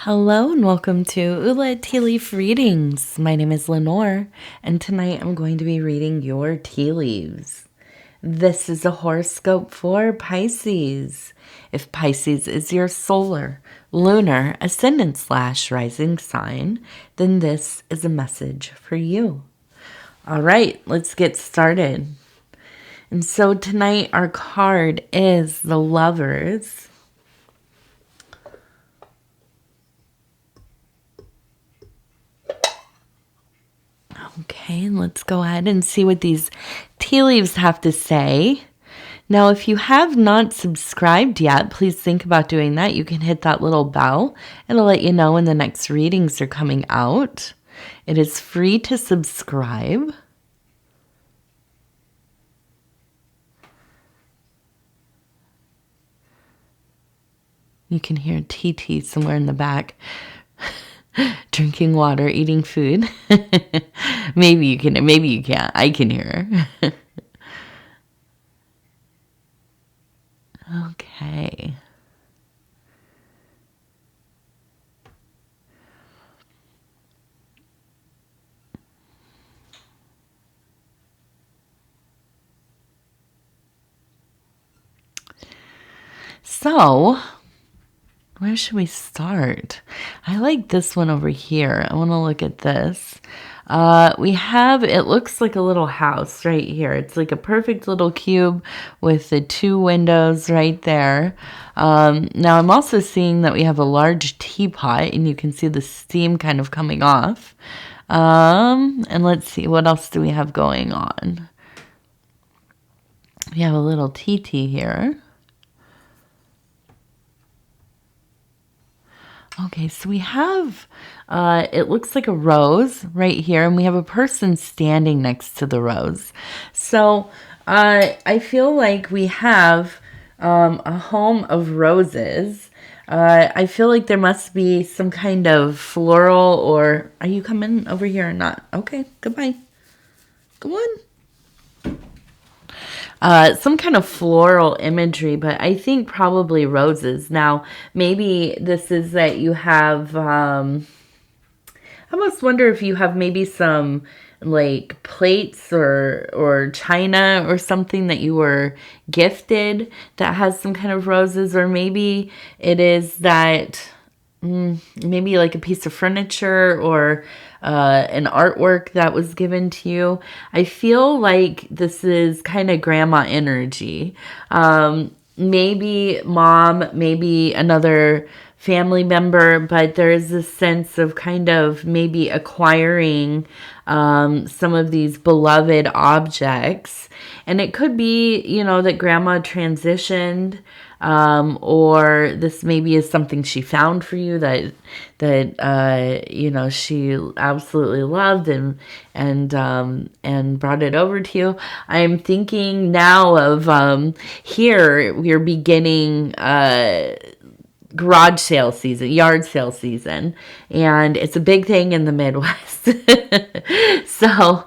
Hello and welcome to Ula Tea Leaf Readings. My name is Lenor, and tonight I'm going to be reading your tea leaves. This is a horoscope for Pisces. If Pisces is your solar, lunar, ascendant / rising sign, then this is a message for you. All right, let's get started. And so tonight our card is the Lovers. Okay, let's go ahead and see what these tea leaves have to say. Now, if you have not subscribed yet, please think about doing that. You can hit that little bell. It'll let you know when the next readings are coming out. It is free to subscribe. You can hear TT somewhere in the back. Drinking water, eating food. Maybe you can, maybe you can't. I can hear her. Okay. So, where should we start? I like this one over here. I want to look at this. We have, it looks like a little house right here. It's like a perfect little cube with the two windows right there. Now I'm also seeing that we have a large teapot and you can see the steam kind of coming off. And let's see, what else do we have going on? We have a little TT here. Okay, so we have, it looks like a rose right here, and we have a person standing next to the rose. So I feel like we have a home of roses. I feel like there must be some kind of floral, or are you coming over here or not? Okay, goodbye. Go on. Some kind of floral imagery, but I think probably roses. Now, maybe this is that you have, I almost wonder if you have maybe some like plates or china or something that you were gifted that has some kind of roses, or maybe it is that maybe like a piece of furniture or an artwork that was given to you. I feel like this is kind of grandma energy. Maybe mom, maybe another family member, but there is this sense of kind of maybe acquiring some of these beloved objects. And it could be, you know, that grandma transitioned, or this maybe is something she found for you that you know, she absolutely loved and brought it over to you. I'm thinking now of here we're beginning garage sale season, yard sale season, and it's a big thing in the Midwest. So,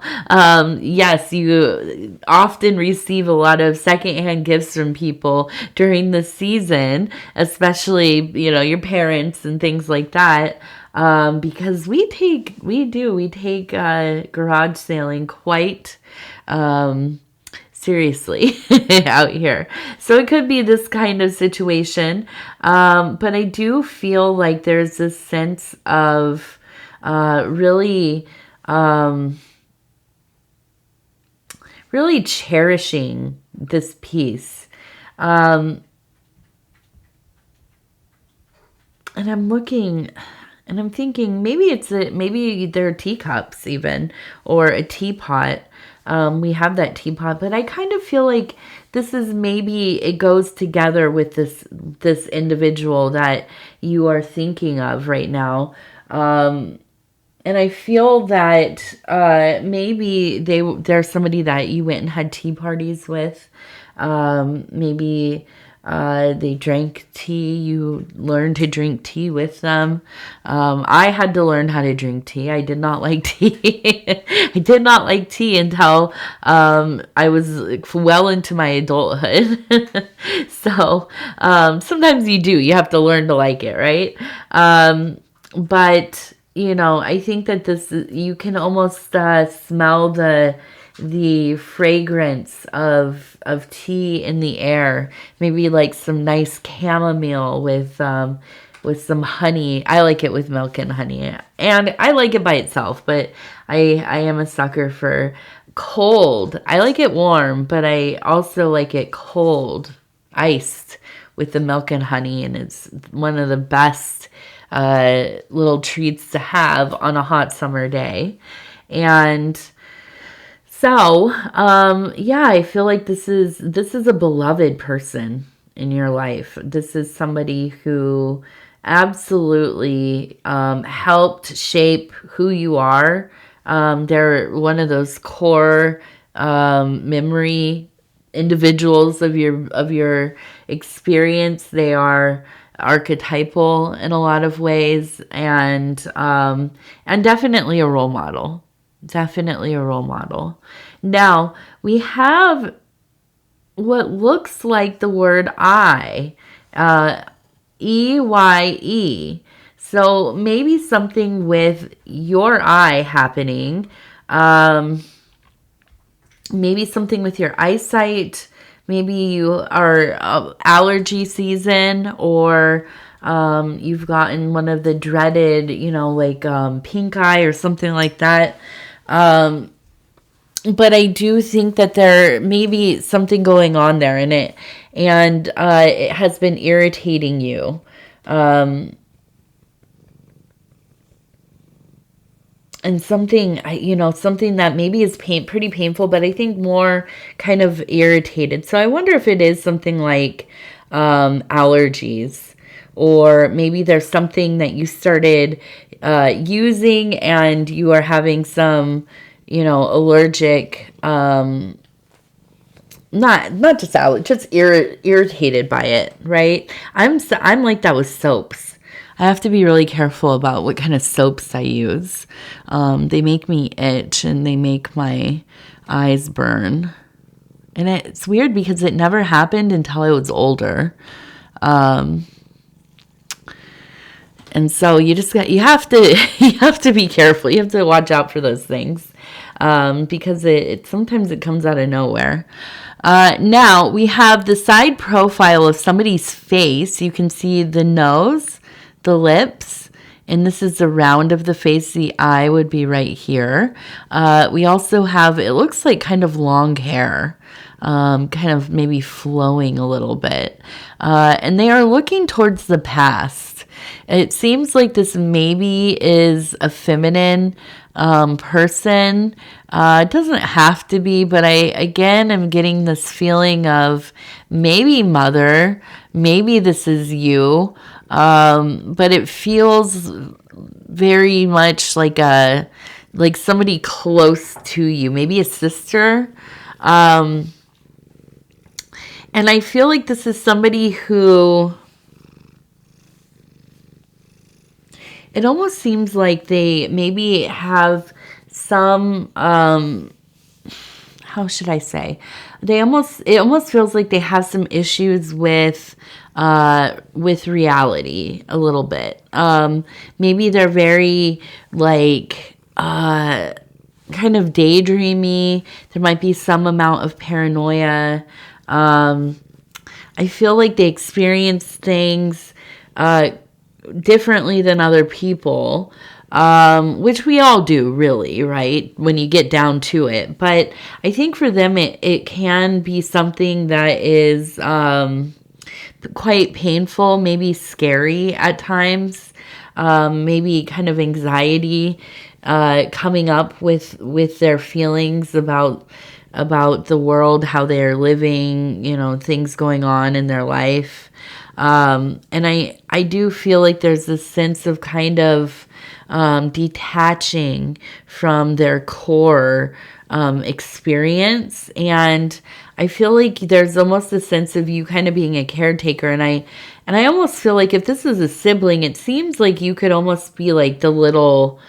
yes, you often receive a lot of secondhand gifts from people during the season, especially, you know, your parents and things like that. Because we take garage sailing quite seriously out here. So it could be this kind of situation. But I do feel like there's this sense of really cherishing this piece. And I'm looking and I'm thinking maybe there are teacups even, or a teapot. We have that teapot, but I kind of feel like this is maybe it goes together with this individual that you are thinking of right now. And I feel that maybe they're somebody that you went and had tea parties with. Maybe they drank tea. You learned to drink tea with them. I had to learn how to drink tea. I did not like tea. I did not like tea until I was well into my adulthood. So sometimes you do. You have to learn to like it, right? But I think that you can almost smell the fragrance of tea in the air. Maybe like some nice chamomile with some honey. I like it with milk and honey, and I like it by itself. But I am a sucker for cold. I like it warm, but I also like it cold, iced with the milk and honey, and it's one of the best little treats to have on a hot summer day. And so, yeah, I feel like this is a beloved person in your life. This is somebody who absolutely helped shape who you are. They're one of those core memory individuals of your experience. They are archetypal in a lot of ways, and definitely a role model. Definitely a role model. Now, we have what looks like the word I, EYE. So maybe something with your eye happening. Maybe something with your eyesight. Maybe you are allergy season, or you've gotten one of the dreaded, like pink eye or something like that. But I do think that there may be something going on there in it, and it has been irritating you. And something, something that maybe is pretty painful, but I think more kind of irritated. So I wonder if it is something like allergies, or maybe there's something that you started using and you are having some, allergic, not just allergic, just irritated by it, right? I'm like that with soaps. I have to be really careful about what kind of soaps I use. They make me itch and they make my eyes burn. And it's weird because it never happened until I was older. And so you have to be careful. You have to watch out for those things. Because sometimes it comes out of nowhere. Now we have the side profile of somebody's face. You can see the nose, the lips, and this is the round of the face. The eye would be right here. We also have, it looks like kind of long hair, kind of maybe flowing a little bit. And they are looking towards the past. It seems like this maybe is a feminine person. It doesn't have to be, but I'm getting this feeling of maybe mother, maybe this is you. But it feels very much like somebody close to you, maybe a sister. And I feel like this is somebody who, it almost seems like they maybe have some, how should I say? It almost feels like they have some issues with reality a little bit. Maybe they're very kind of daydreamy. There might be some amount of paranoia. I feel like they experience things differently than other people, which we all do, really, right? When you get down to it. But I think for them, it can be something that is quite painful, maybe scary at times, maybe kind of anxiety coming up with their feelings about the world, how they're living, things going on in their life. And I do feel like there's this sense of kind of detaching from their core experience. And I feel like there's almost a sense of you kind of being a caretaker. And I almost feel like if this is a sibling, it seems like you could almost be like the little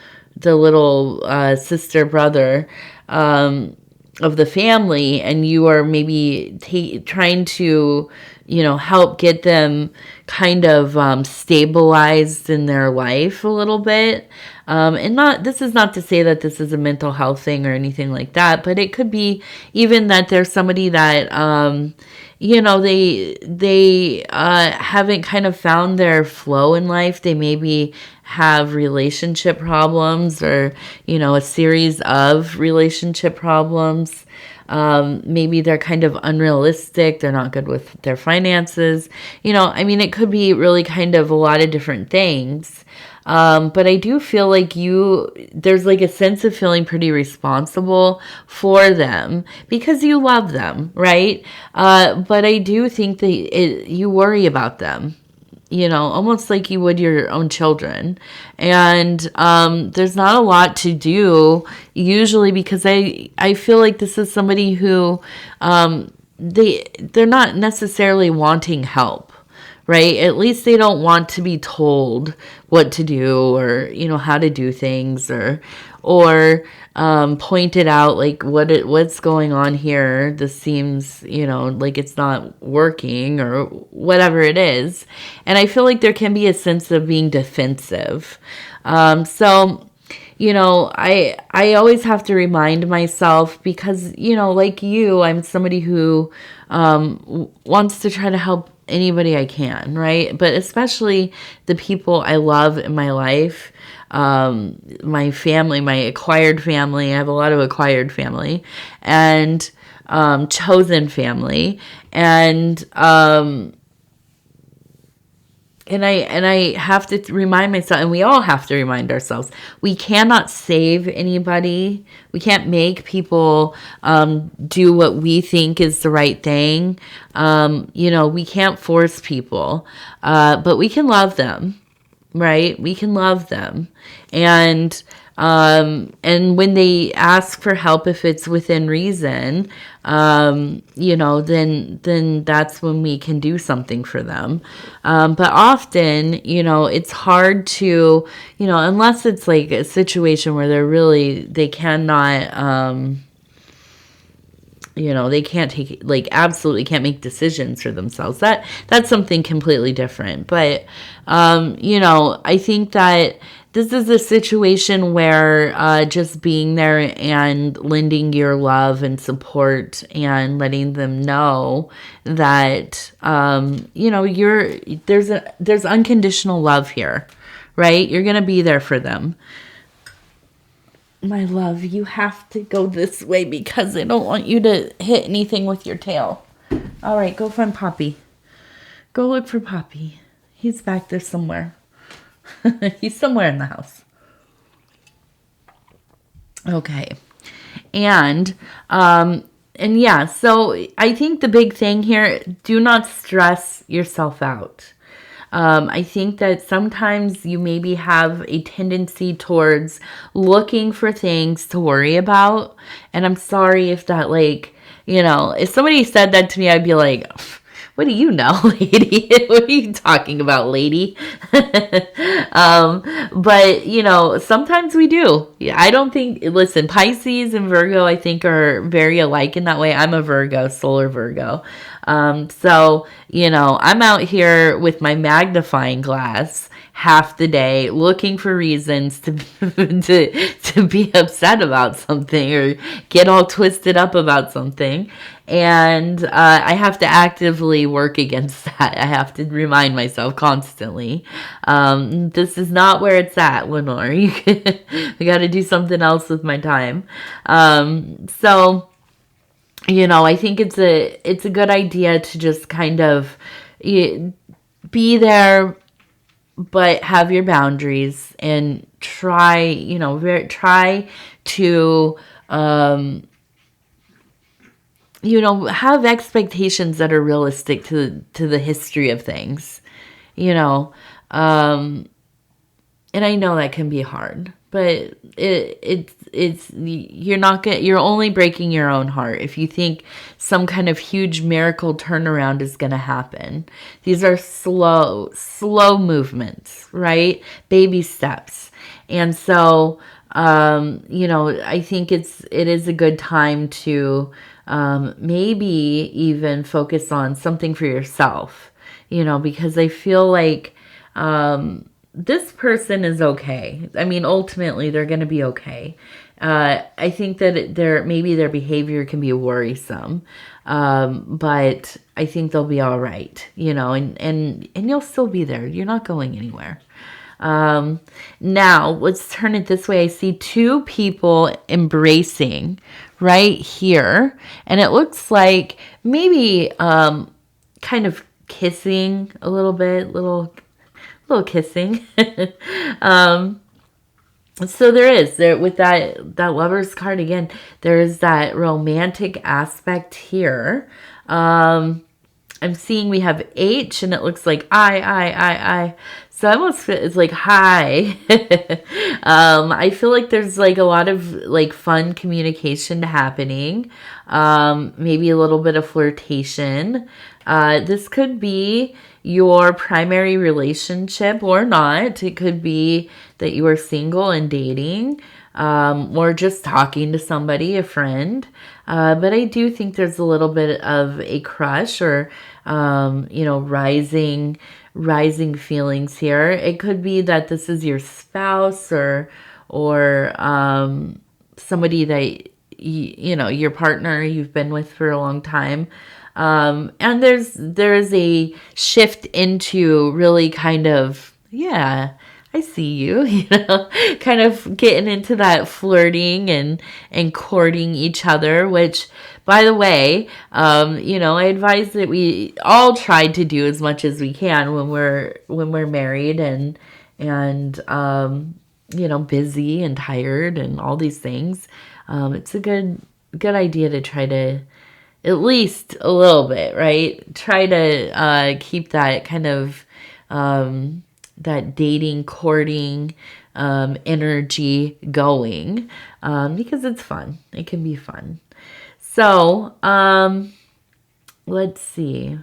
sister, brother of the family, and you are maybe trying to help get them kind of stabilized in their life a little bit. This is not to say that this is a mental health thing or anything like that, but it could be even that there's somebody that, they haven't kind of found their flow in life. They maybe have relationship problems or, a series of relationship problems. Maybe they're kind of unrealistic. They're not good with their finances. It could be really kind of a lot of different things. But I do feel like there's like a sense of feeling pretty responsible for them because you love them, right? But I do think that you worry about them, almost like you would your own children. And there's not a lot to do usually because I feel like this is somebody who they're not necessarily wanting help. Right? At least they don't want to be told what to do or, how to do things or pointed out like what's going on here. This seems, like it's not working or whatever it is. And I feel like there can be a sense of being defensive. So I always have to remind myself because, like I'm somebody who wants to try to help anybody I can, right? But especially the people I love in my life, my family, my acquired family. I have a lot of acquired family and chosen family. And I have to remind myself, and we all have to remind ourselves, we cannot save anybody. We can't make people do what we think is the right thing. We can't force people, but we can love them, right? We can love them. And when they ask for help, if it's within reason, then that's when we can do something for them. But often, it's hard to, unless it's like a situation where they cannot, they can't take, like, absolutely can't make decisions for themselves. That's something completely different. But, I think that this is a situation where just being there and lending your love and support and letting them know that, there's unconditional love here, right? You're going to be there for them. My love, you have to go this way because I don't want you to hit anything with your tail. All right, go find Poppy. Go look for Poppy. He's back there somewhere. He's somewhere in the house. Okay. And yeah, so I think the big thing here, do not stress yourself out. I think that sometimes you maybe have a tendency towards looking for things to worry about. And I'm sorry if that, like, if somebody said that to me, I'd be like, what do you know, lady? What are you talking about, lady? But, sometimes we do. I don't think, listen, Pisces and Virgo, I think, are very alike in that way. I'm a Virgo, solar Virgo. So, I'm out here with my magnifying glass half the day looking for reasons to be upset about something or get all twisted up about something. And I have to actively work against that. I have to remind myself constantly. This is not where it's at, Lenor. I got to do something else with my time. So, I think it's a good idea to just kind of be there, but have your boundaries and try to have expectations that are realistic to the history of things, and I know that can be hard, but you're only breaking your own heart if you think some kind of huge miracle turnaround is going to happen. These are slow movements, right? Baby steps. And so, I think it is a good time to Maybe even focus on something for yourself, because I feel like this person is okay. I mean, ultimately, they're going to be okay. I think that maybe their behavior can be worrisome, but I think they'll be all right, and you'll still be there. You're not going anywhere. Now, let's turn it this way. I see two people embracing right here, and it looks like maybe kind of kissing a little bit, little kissing. So there with that Lover's card again, there's that romantic aspect here. I'm seeing we have H, and it looks like I. So I almost feel it's like hi. I feel like there's like a lot of like fun communication happening. Maybe a little bit of flirtation. This could be your primary relationship or not. It could be that you are single and dating, or just talking to somebody, a friend. But I do think there's a little bit of a crush or, rising feelings here. It could be that this is your spouse or somebody that, your partner you've been with for a long time. And there's a shift into really kind of, yeah, I see you, kind of getting into that flirting and courting each other, which, by the way, I advise that we all try to do as much as we can when we're married and busy and tired and all these things. It's a good idea to try to, at least a little bit, right? Try to keep that kind of that dating, courting energy going, because it's fun. It can be fun. So let's see.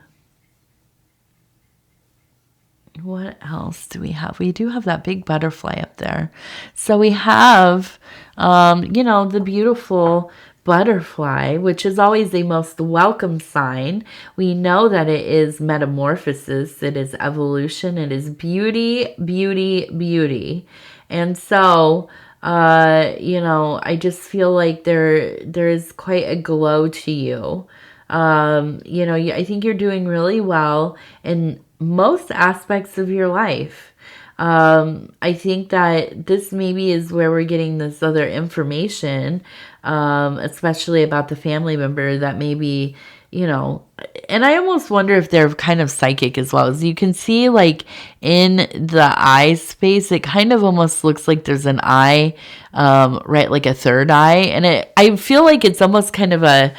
What else do we have? We do have that big butterfly up there. So we have, the beautiful butterfly, which is always the most welcome sign. We know that it is metamorphosis, it is evolution, it is beauty, beauty, beauty. And so, I just feel like there is quite a glow to you. I think you're doing really well in most aspects of your life. I think that this maybe is where we're getting this other information, especially about the family member that maybe, and I almost wonder if they're kind of psychic as well. As you can see, like in the eye space, it kind of almost looks like there's an eye, right, like a third eye. And I feel like it's almost kind of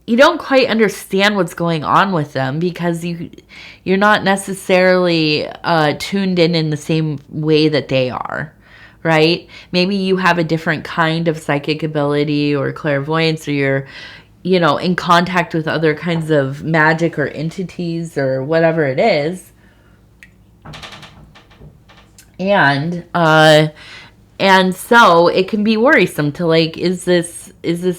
you don't quite understand what's going on with them because you're not necessarily tuned in the same way that they are, right? Maybe you have a different kind of psychic ability or clairvoyance, or you're, in contact with other kinds of magic or entities or whatever it is. And so it can be worrisome to like, is this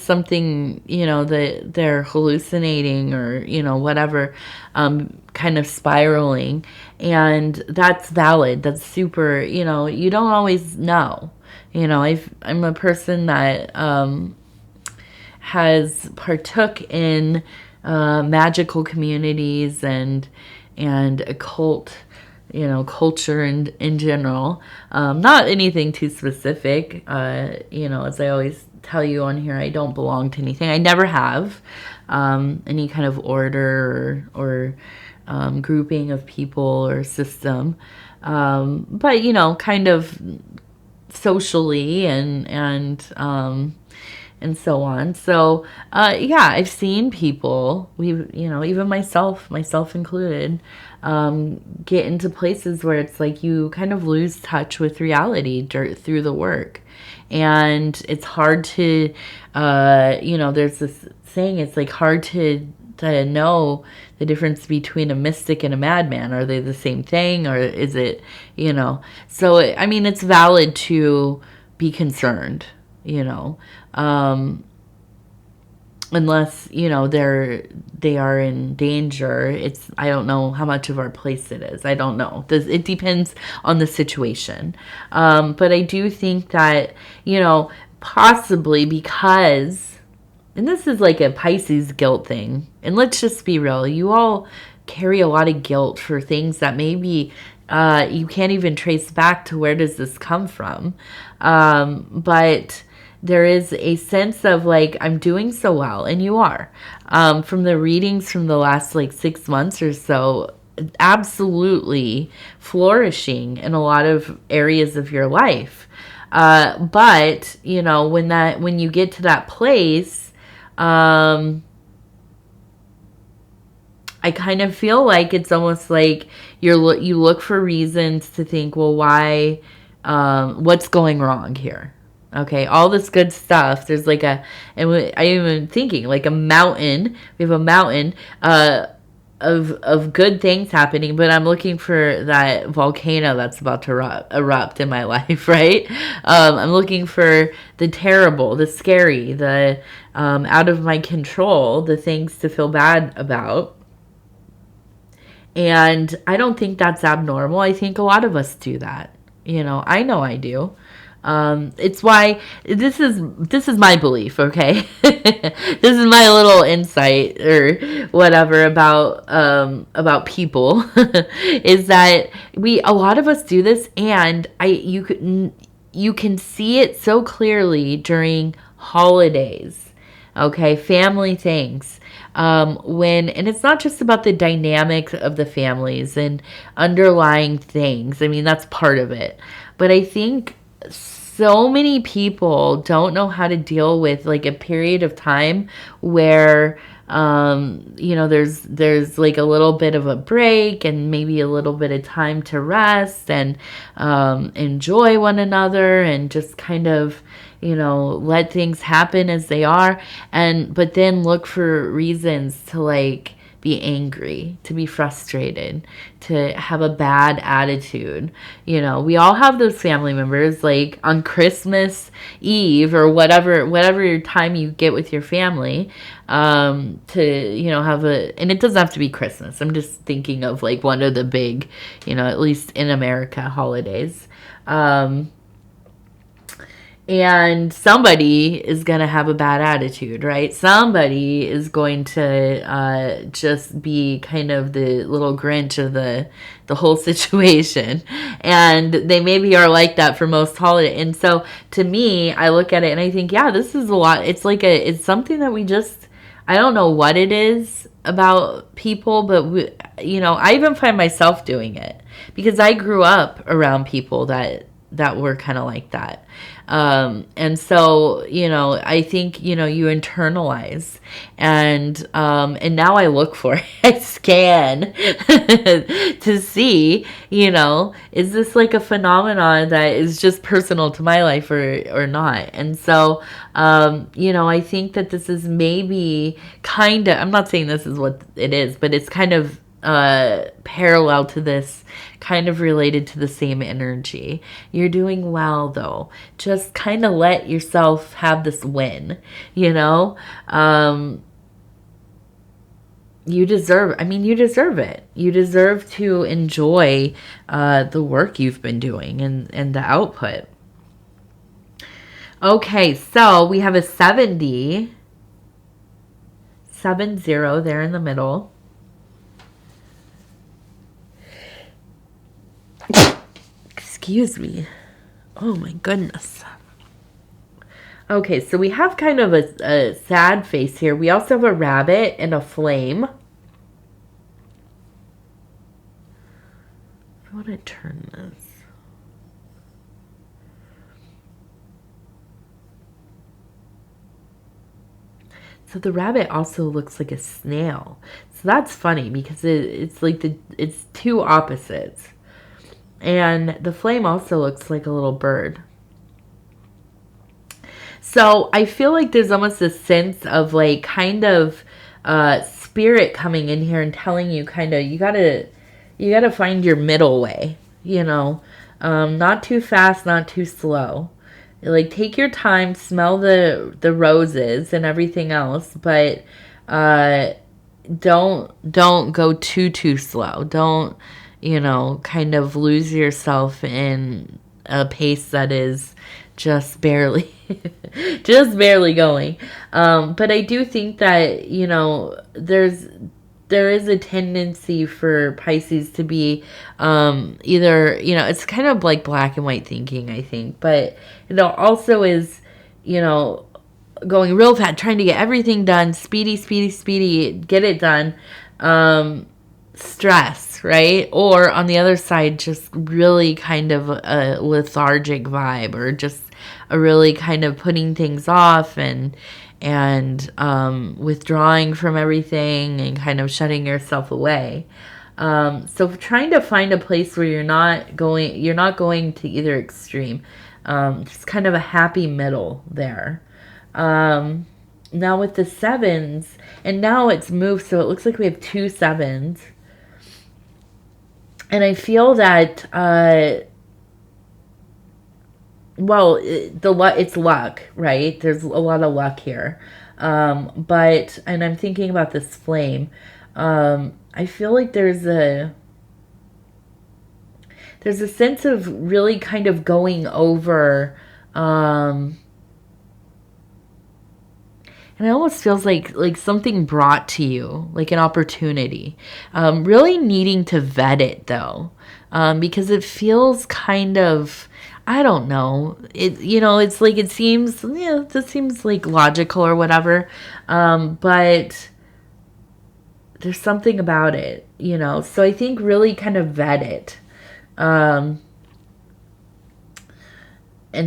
something, that they're hallucinating or, whatever, kind of spiraling. And that's valid. That's super, you don't always know. I'm a person that has partook in magical communities and occult, culture in general. Not anything too specific. As I always tell you on here, I don't belong to anything. I never have any kind of order or grouping of people or system. But, kind of socially and so on. So, I've seen people, even myself included, get into places where it's like you kind of lose touch with reality through the work. And it's hard to, there's this saying, it's like hard to know the difference between a mystic and a madman. Are they the same thing, or is it, so, I mean, it's valid to be concerned. you know, unless, they are in danger. I don't know how much of our place it is. I don't know. It depends on the situation. But I do think that, possibly because, and this is like a Pisces guilt thing, and let's just be real, you all carry a lot of guilt for things that maybe you can't even trace back to where does this come from. But there is a sense of like, I'm doing so well, and you are. From the readings from the last like 6 months or so, absolutely flourishing in a lot of areas of your life. But when you get to that place, I kind of feel like it's almost like you look for reasons to think, well, why, what's going wrong here? Okay, all this good stuff. There's like I'm even thinking like a mountain. We have a mountain of good things happening, but I'm looking for that volcano that's about to erupt in my life, right? I'm looking for the terrible, the scary, the out of my control, the things to feel bad about. And I don't think that's abnormal. I think a lot of us do that. I know I do. It's why this is my belief, okay? This is my little insight or whatever about people is that a lot of us do this, and you can see it so clearly during holidays. Okay, family things. And it's not just about the dynamics of the families and underlying things. I mean, that's part of it. But I think so many people don't know how to deal with like a period of time where there's like a little bit of a break and maybe a little bit of time to rest and enjoy one another and just kind of let things happen as they are, but then look for reasons to like be angry, to be frustrated, to have a bad attitude. We all have those family members, like on Christmas Eve or whatever time you get with your family, to, and it doesn't have to be Christmas. I'm just thinking of like one of the big, at least in America, holidays. And somebody is going to have a bad attitude, right? Somebody is going to just be kind of the little Grinch of the whole situation. And they maybe are like that for most holidays. And so to me, I look at it and I think, yeah, this is a lot. It's like it's something that we just, I don't know what it is about people, but I even find myself doing it because I grew up around people that were kind of like that. And so, I think, you internalize and now I look for it, I scan to see, is this like a phenomenon that is just personal to my life or not? And so, I think that this is maybe kind of, I'm not saying this is what it is, but it's kind of parallel to this, kind of related to the same energy. You're doing well though. Just kind of let yourself have this win, you deserve it. You deserve to enjoy the work you've been doing and the output. Okay, so we have a 70 there in the middle. Excuse me. Oh my goodness. Okay, so we have kind of a sad face here. We also have a rabbit and a flame. I want to turn this. So the rabbit also looks like a snail. So that's funny because it's like it's two opposites. And the flame also looks like a little bird. So I feel like there's almost a sense of like kind of spirit coming in here and telling you kind of you gotta find your middle way, not too fast, not too slow. Like, take your time, smell the roses and everything else, but uh don't go too slow. Don't, kind of lose yourself in a pace that is just barely just barely going. But I do think that, there is a tendency for Pisces to be either, it's kind of like black and white thinking, I think, but also is, you know, going real fast, trying to get everything done, speedy, get it done. Stress, right? Or on the other side, just really kind of a lethargic vibe, or just a really kind of putting things off and withdrawing from everything and kind of shutting yourself away. So trying to find a place where you're not going to either extreme. Just kind of a happy middle there. Now with the sevens, and now it's moved, so it looks like we have 2 sevens. And I feel that, it's luck, right? There's a lot of luck here. And I'm thinking about this flame. I feel like there's a sense of really kind of going over, and it almost feels like something brought to you, like an opportunity. Really needing to vet it though, because it feels kind of, I don't know. It's like, it seems, this seems like logical or whatever, but there's something about it, So I think really kind of vet it, and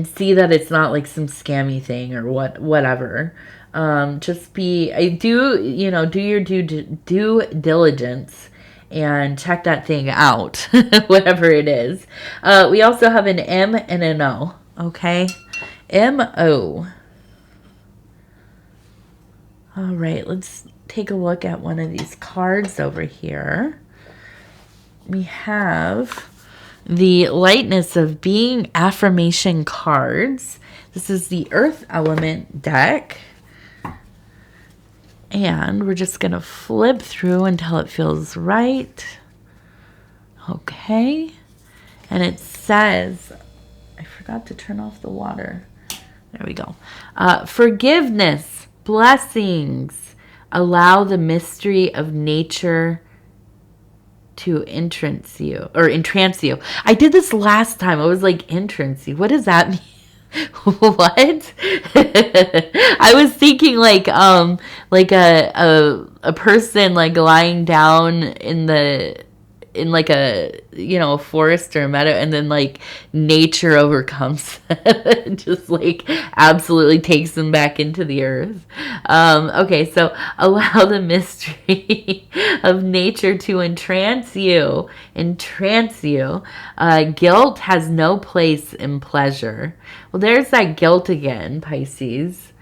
see that it's not like some scammy thing or whatever. Do your due diligence and check that thing out, whatever it is. We also have an M and an O, okay? M-O. All right, let's take a look at one of these cards over here. We have the lightness of being affirmation cards. This is the Earth Element deck. And we're just going to flip through until it feels right. Okay. And it says, I forgot to turn off the water. There we go. Forgiveness, blessings, allow the mystery of nature to entrance you. I did this last time. I was like, entrance you. What does that mean? What? I was thinking like a person like lying down in like a a forest or a meadow, and then like nature overcomes and just like absolutely takes them back into the earth. Okay, so allow the mystery of nature to entrance you. Guilt has no place in pleasure. Well, there's that guilt again, Pisces.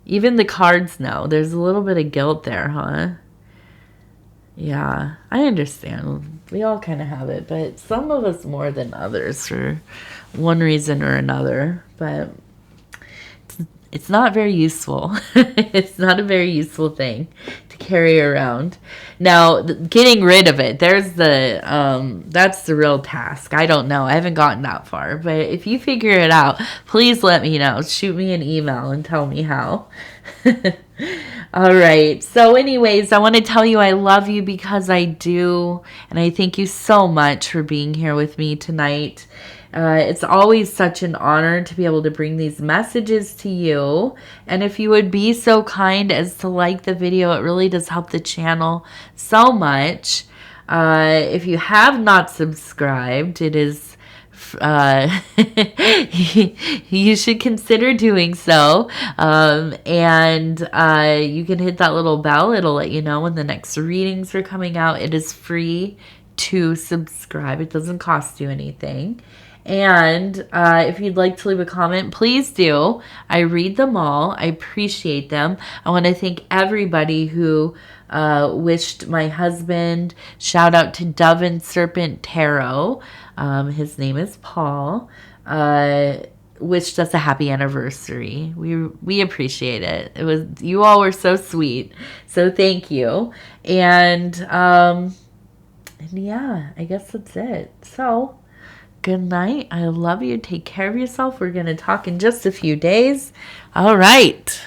Even the cards know there's a little bit of guilt there, huh? Yeah, I understand. We all kind of have it, but some of us more than others for one reason or another. But it's not very useful. It's not a very useful thing to carry around. Now, getting rid of it, that's the real task. I don't know. I haven't gotten that far. But if you figure it out, please let me know. Shoot me an email and tell me how. All right. So anyways, I want to tell you I love you because I do. And I thank you so much for being here with me tonight. It's always such an honor to be able to bring these messages to you. And if you would be so kind as to like the video, it really does help the channel so much. If you have not subscribed, it is you should consider doing so. And you can hit that little bell. It'll let you know when the next readings are coming out. It is free to subscribe. It doesn't cost you anything. And if you'd like to leave a comment, please do. I read them all. I appreciate them. I want to thank everybody who wished my husband. Shout out to Dove and Serpent Tarot. His name is Paul. wished us a happy anniversary. We appreciate it. You all were so sweet. So thank you. And yeah, I guess that's it. So good night. I love you. Take care of yourself. We're going to talk in just a few days. All right.